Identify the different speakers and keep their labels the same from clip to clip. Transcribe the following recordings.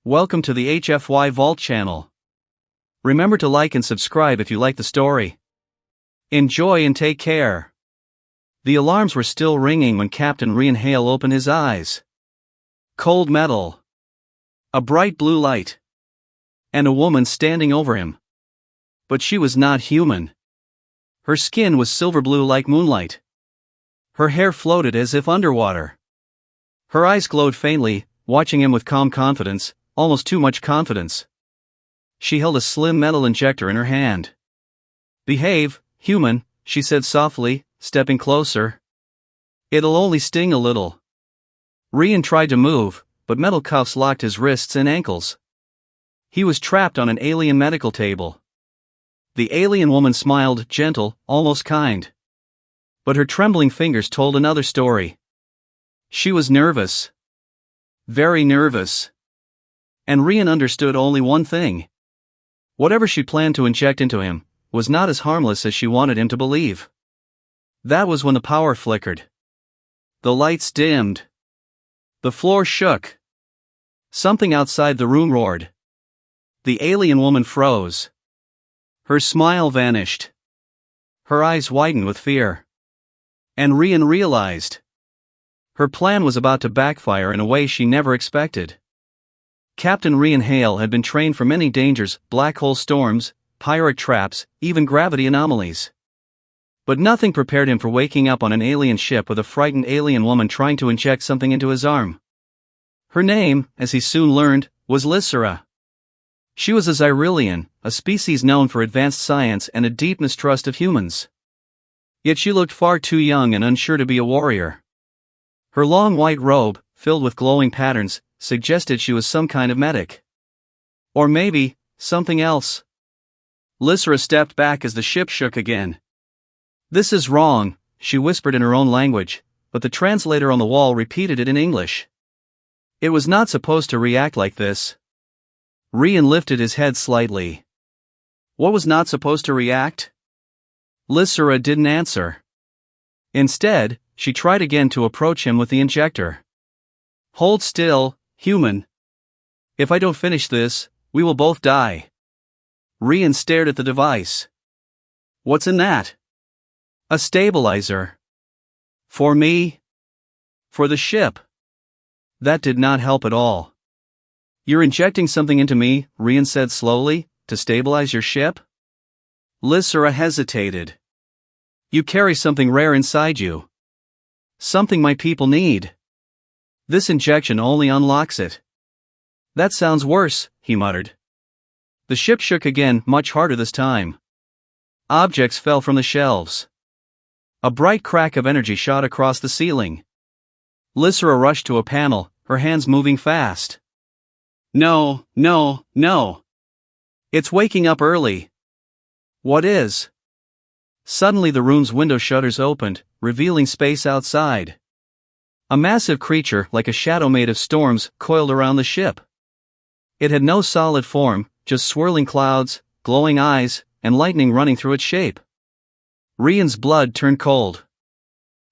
Speaker 1: Welcome to the HFY Vault channel. Remember to like and subscribe if you like the story. Enjoy and take care. The alarms were still ringing when Captain Rian Hale opened his eyes. Cold metal. A bright blue light. And a woman standing over him. But she was not human. Her skin was silver blue like moonlight. Her hair floated as if underwater. Her eyes glowed faintly, watching him with calm confidence. Almost too much confidence. She held a slim metal injector in her hand. "Behave, human," she said softly, stepping closer. "It'll only sting a little." Rian tried to move, but metal cuffs locked his wrists and ankles. He was trapped on an alien medical table. The alien woman smiled, gentle, almost kind. But her trembling fingers told another story. She was nervous. Very nervous. And Rian understood only one thing. Whatever she planned to inject into him was not as harmless as she wanted him to believe. That was when the power flickered. The lights dimmed. The floor shook. Something outside the room roared. The alien woman froze. Her smile vanished. Her eyes widened with fear. And Rian realized. Her plan was about to backfire in a way she never expected. Captain Rian Hale had been trained for many dangers, black hole storms, pirate traps, even gravity anomalies. But nothing prepared him for waking up on an alien ship with a frightened alien woman trying to inject something into his arm. Her name, as he soon learned, was Lysera. She was a Xyrilian, a species known for advanced science and a deep mistrust of humans. Yet she looked far too young and unsure to be a warrior. Her long white robe, filled with glowing patterns, suggested she was some kind of medic. Or maybe, something else. Lysera stepped back as the ship shook again. "This is wrong," she whispered in her own language, but the translator on the wall repeated it in English. It was not supposed to react like this. Rian lifted his head slightly. What was not supposed to react? Lysera didn't answer. Instead, she tried again to approach him with the injector. "Hold still, human. If I don't finish this, we will both die." Rian stared at the device. "What's in that?" "A stabilizer." "For me?" "For the ship." That did not help at all. "You're injecting something into me," Rian said slowly, "to stabilize your ship?" Lysera hesitated. "You carry something rare inside you. Something my people need. This injection only unlocks it." "That sounds worse," he muttered. The ship shook again, much harder this time. Objects fell from the shelves. A bright crack of energy shot across the ceiling. Lysera rushed to a panel, her hands moving fast. "No, no, no. It's waking up early." "What is?" Suddenly the room's window shutters opened, revealing space outside. A massive creature, like a shadow made of storms, coiled around the ship. It had no solid form, just swirling clouds, glowing eyes, and lightning running through its shape. Rian's blood turned cold.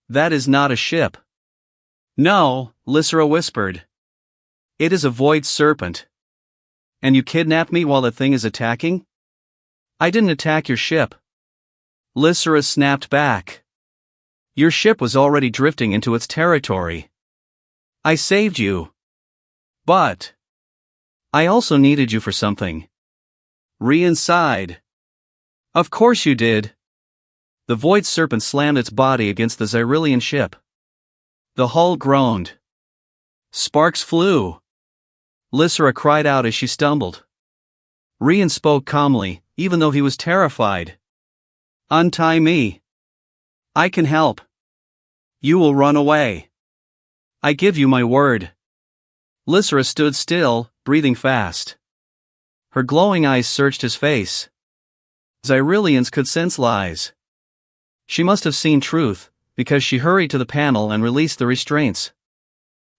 Speaker 1: "That is not a ship." "No," Lysera whispered. "It is a void serpent." "And you kidnapped me while that thing is attacking?" "I didn't attack your ship." Lysera snapped back. "Your ship was already drifting into its territory. I saved you. But I also needed you for something." Rian sighed. "Of course you did." The void serpent slammed its body against the Xyrilian ship. The hull groaned. Sparks flew. Lysera cried out as she stumbled. Rian spoke calmly, even though he was terrified. "Untie me. I can help. You will run away. I give you my word." Lysera stood still, breathing fast. Her glowing eyes searched his face. Xyrilians could sense lies. She must have seen truth, because she hurried to the panel and released the restraints.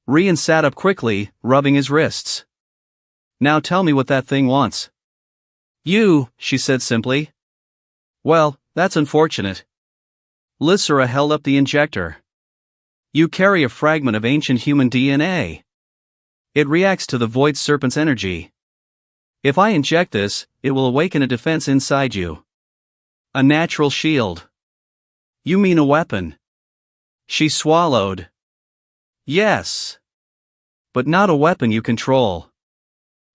Speaker 1: Rian sat up quickly, rubbing his wrists. "Now tell me what that thing wants." "You," she said simply. "Well, that's unfortunate." Lysera held up the injector. "You carry a fragment of ancient human DNA. It reacts to the void serpent's energy. If I inject this, it will awaken a defense inside you. A natural shield. You mean a weapon? She swallowed. Yes. But not a weapon you control.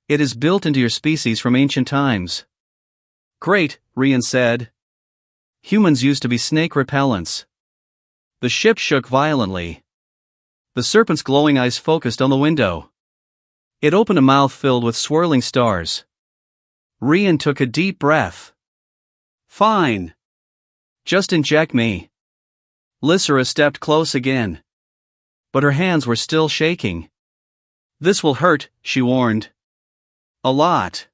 Speaker 1: It is built into your species from ancient times. Great, Rian said. Humans used to be snake repellents. The ship shook violently. The serpent's glowing eyes focused on the window. It opened a mouth filled with swirling stars. Rian took a deep breath. Fine. Just inject me. Lysera stepped close again. But her hands were still shaking. This will hurt, she warned. A lot.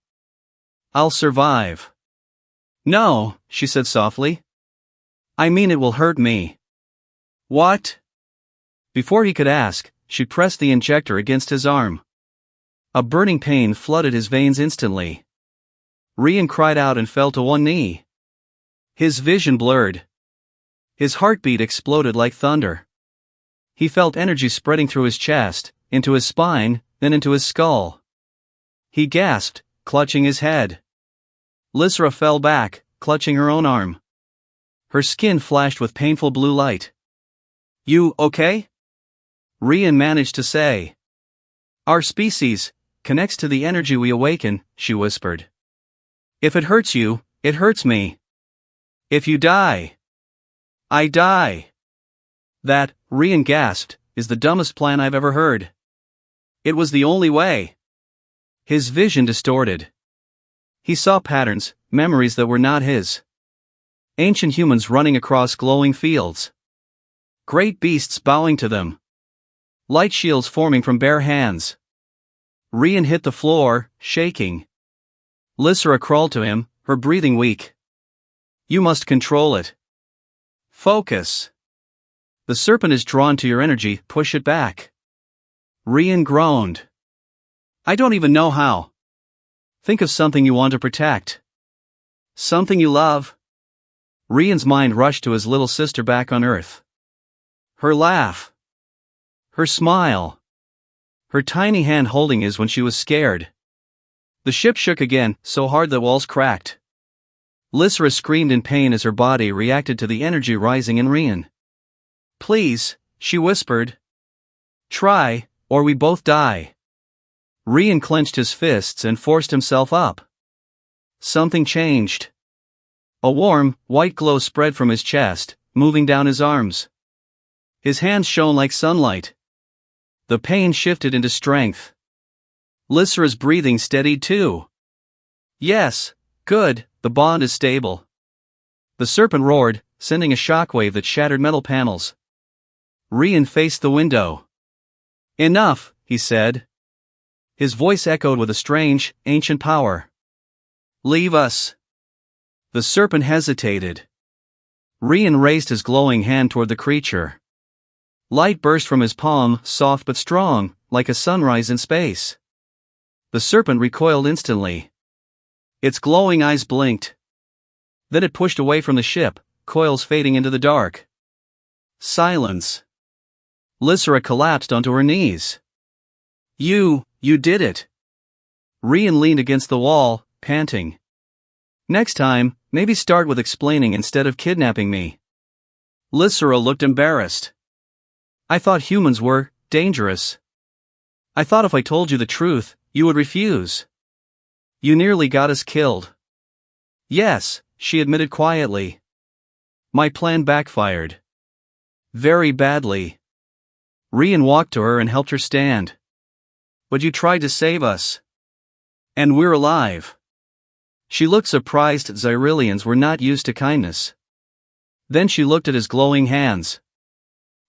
Speaker 1: I'll survive. No, she said softly. I mean it will hurt me. What? Before he could ask, she pressed the injector against his arm. A burning pain flooded his veins instantly. Rian cried out and fell to one knee. His vision blurred. His heartbeat exploded like thunder. He felt energy spreading through his chest, into his spine, then into his skull. He gasped, clutching his head. Lysera fell back, clutching her own arm. Her skin flashed with painful blue light. You okay? Rian managed to say. Our species connects to the energy we awaken, she whispered. If it hurts you, it hurts me. If you die, I die. That, Rian gasped, is the dumbest plan I've ever heard. It was the only way. His vision distorted. He saw patterns, memories that were not his. Ancient humans running across glowing fields. Great beasts bowing to them. Light shields forming from bare hands. Rian hit the floor, shaking. Lysera crawled to him, her breathing weak. You must control it. Focus. The serpent is drawn to your energy, push it back. Rian groaned. I don't even know how. Think of something you want to protect. Something you love. Rian's mind rushed to his little sister back on Earth. Her laugh. Her smile. Her tiny hand holding his when she was scared. The ship shook again, so hard the walls cracked. Lysera screamed in pain as her body reacted to the energy rising in Rian. Please, she whispered. Try, or we both die. Rian clenched his fists and forced himself up. Something changed. A warm, white glow spread from his chest, moving down his arms. His hands shone like sunlight. The pain shifted into strength. Lysera's breathing steadied too. Yes, good, the bond is stable. The serpent roared, sending a shockwave that shattered metal panels. Rian faced the window. Enough, he said. His voice echoed with a strange, ancient power. Leave us. The serpent hesitated. Rian raised his glowing hand toward the creature. Light burst from his palm, soft but strong, like a sunrise in space. The serpent recoiled instantly. Its glowing eyes blinked. Then it pushed away from the ship, coils fading into the dark. Silence. Lysera collapsed onto her knees. You did it. Rian leaned against the wall, panting. Next time, maybe start with explaining instead of kidnapping me. Lysera looked embarrassed. I thought humans were dangerous. I thought if I told you the truth, you would refuse. You nearly got us killed. Yes, she admitted quietly. My plan backfired. Very badly. Rian walked to her and helped her stand. But you tried to save us. And we're alive. She looked surprised. Xyrillians were not used to kindness. Then she looked at his glowing hands.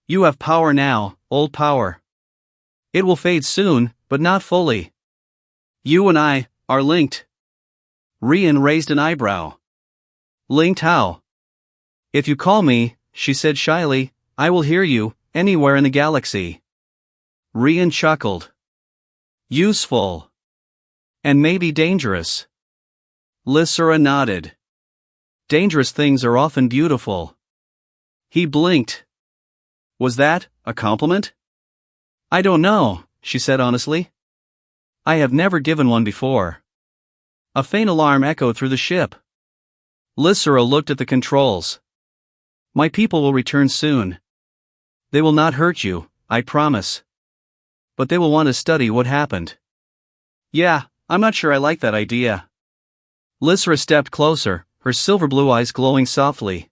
Speaker 1: You have power now, old power. It will fade soon, but not fully. You and I are linked. Rian raised an eyebrow. Linked how? If you call me, she said shyly, I will hear you, anywhere in the galaxy. Rian chuckled. Useful. And maybe dangerous. Lysera nodded. Dangerous things are often beautiful. He blinked. Was that a compliment? I don't know, she said honestly. I have never given one before. A faint alarm echoed through the ship. Lysera looked at the controls. My people will return soon. They will not hurt you, I promise. But they will want to study what happened. Yeah, I'm not sure I like that idea. Lysera stepped closer, her silver blue eyes glowing softly.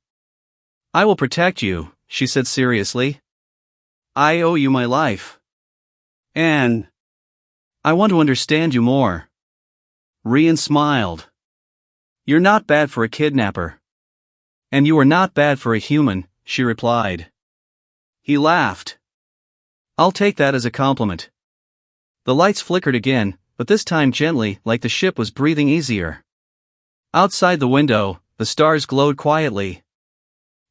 Speaker 1: I will protect you, she said seriously. I owe you my life. And I want to understand you more. Rian smiled. You're not bad for a kidnapper. And you are not bad for a human, she replied. He laughed. I'll take that as a compliment. The lights flickered again, but this time gently, like the ship was breathing easier. Outside the window, the stars glowed quietly.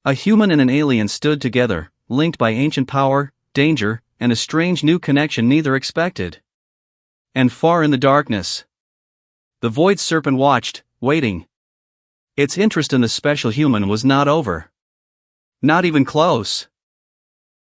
Speaker 1: A human and an alien stood together, linked by ancient power, danger, and a strange new connection neither expected. And far in the darkness, the Void Serpent watched, waiting. Its interest in the special human was not over. Not even close.